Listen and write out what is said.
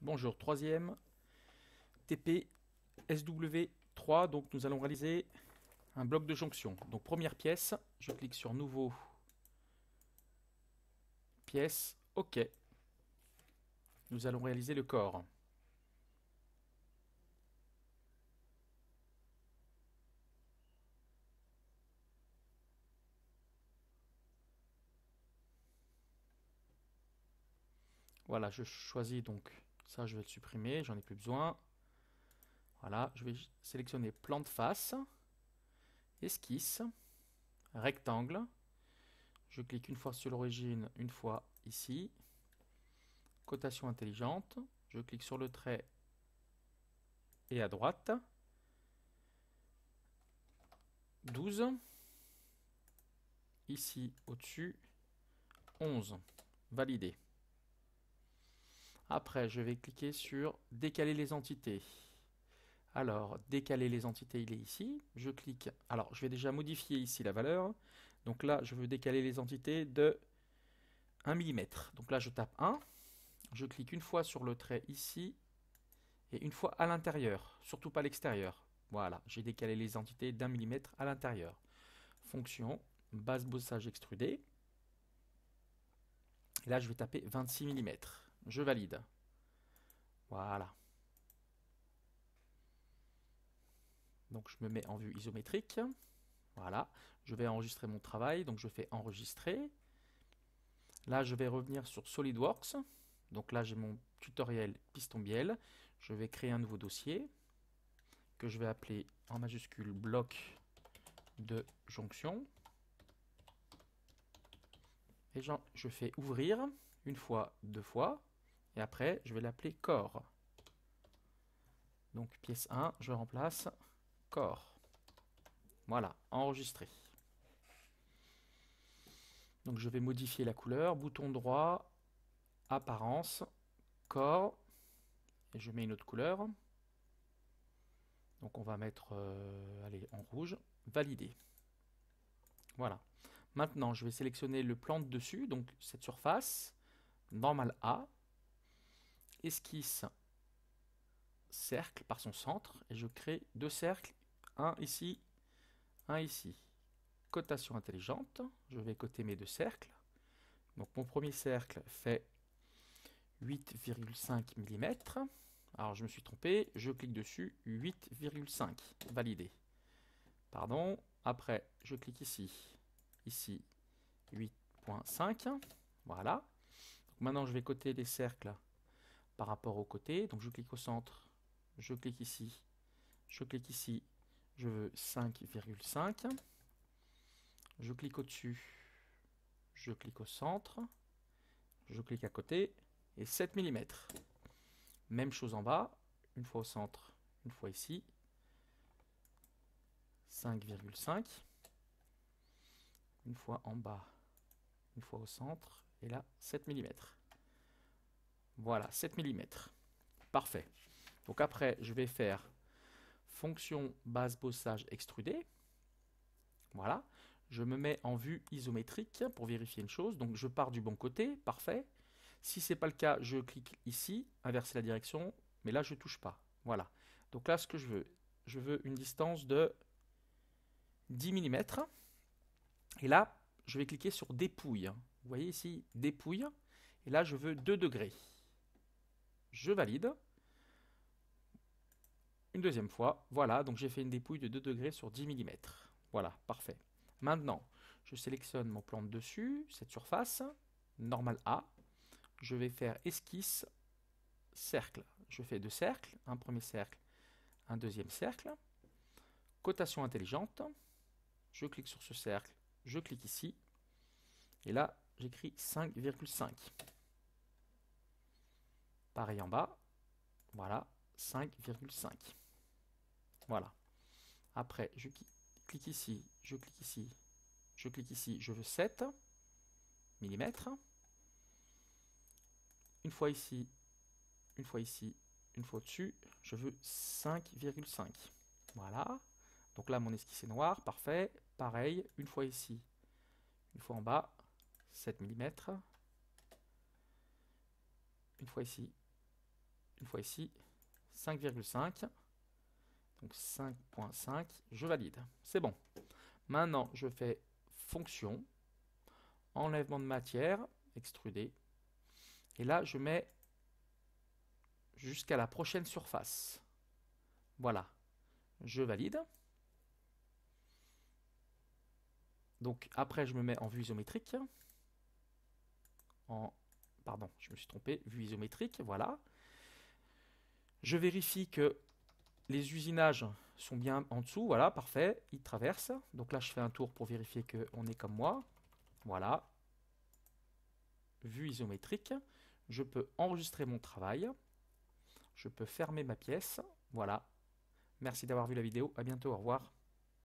Bonjour, troisième TP SW3. Donc nous allons réaliser un bloc de jonction. Donc première pièce, je clique sur nouveau, pièce, OK. Nous allons réaliser le corps. Voilà, je choisis donc ça, je vais le supprimer, j'en ai plus besoin. Voilà, je vais sélectionner plan de face, esquisse, rectangle. Je clique une fois sur l'origine, une fois ici. Cotation intelligente. Je clique sur le trait et à droite. 12. Ici au-dessus, 11. Validé. Après, je vais cliquer sur décaler les entités. Alors, décaler les entités, il est ici. Je clique. Alors, je vais déjà modifier ici la valeur. Donc là, je veux décaler les entités de 1 mm. Donc là, je tape 1. Je clique une fois sur le trait ici et une fois à l'intérieur, surtout pas l'extérieur. Voilà, j'ai décalé les entités d'1 mm à l'intérieur. Fonction, base bossage extrudé. Et là, je vais taper 26 mm. Je valide. Voilà. Donc je me mets en vue isométrique. Voilà. Je vais enregistrer mon travail. Donc je fais enregistrer. Là, je vais revenir sur SolidWorks. Donc là, j'ai mon tutoriel piston bielle. Je vais créer un nouveau dossier que je vais appeler en majuscule bloc de jonction. Et je fais ouvrir une fois, deux fois. Et après, je vais l'appeler corps. Donc pièce 1, je remplace corps. Voilà, enregistré. Donc je vais modifier la couleur, bouton droit, apparence, corps, et je mets une autre couleur. Donc on va mettre allez, en rouge, valider. Voilà. Maintenant, je vais sélectionner le plan de dessus, donc cette surface, normal A, esquisse, cercle par son centre, et je crée deux cercles, un ici, un ici. Cotation intelligente, je vais coter mes deux cercles. Donc mon premier cercle fait 8,5 mm. Alors je me suis trompé, je clique dessus, 8,5, validé. Pardon, après je clique ici, 8,5, voilà. Donc maintenant je vais coter les cercles par rapport au côté, donc je clique au centre, je clique ici, je veux 5,5, je clique au-dessus, je clique au centre, je clique à côté, et 7 mm. Même chose en bas, une fois au centre, une fois ici, 5,5, une fois en bas, une fois au centre, et là 7 mm. Voilà, 7 mm. Parfait. Donc après, je vais faire fonction base bossage extrudé. Voilà. Je me mets en vue isométrique pour vérifier une chose. Donc je pars du bon côté, parfait. Si ce n'est pas le cas, je clique ici, inverser la direction, mais là je ne touche pas. Voilà. Donc là, ce que je veux une distance de 10 mm. Et là, je vais cliquer sur dépouille. Vous voyez ici, dépouille. Et là, je veux 2 degrés. Je valide. Une deuxième fois. Voilà, donc j'ai fait une dépouille de 2 degrés sur 10 mm. Voilà, parfait. Maintenant, je sélectionne mon plan de dessus, cette surface, normal A. Je vais faire esquisse, cercle. Je fais 2 cercles, un premier cercle, un deuxième cercle. Cotation intelligente. Je clique sur ce cercle, je clique ici. Et là, j'écris 5,5. Pareil en bas. Voilà, 5,5. Voilà. Après, je clique ici, je clique ici, je clique ici, je veux 7 mm. Une fois ici, une fois ici, une fois au-dessus, je veux 5,5. Voilà. Donc là, mon esquisse est noir, parfait. Pareil, une fois ici, une fois en bas, 7 mm. Une fois ici, une fois ici, 5,5. Donc 5.5, je valide. C'est bon. Maintenant, je fais fonction, enlèvement de matière, extruder. Et là, je mets jusqu'à la prochaine surface. Voilà. Je valide. Donc après, je me mets en vue isométrique. Pardon, je me suis trompé. Vue isométrique, voilà. Je vérifie que les usinages sont bien en dessous. Voilà, parfait. Ils traversent. Donc là, je fais un tour pour vérifier qu'on est comme moi. Voilà. Vue isométrique. Je peux enregistrer mon travail. Je peux fermer ma pièce. Voilà. Merci d'avoir vu la vidéo. À bientôt. Au revoir.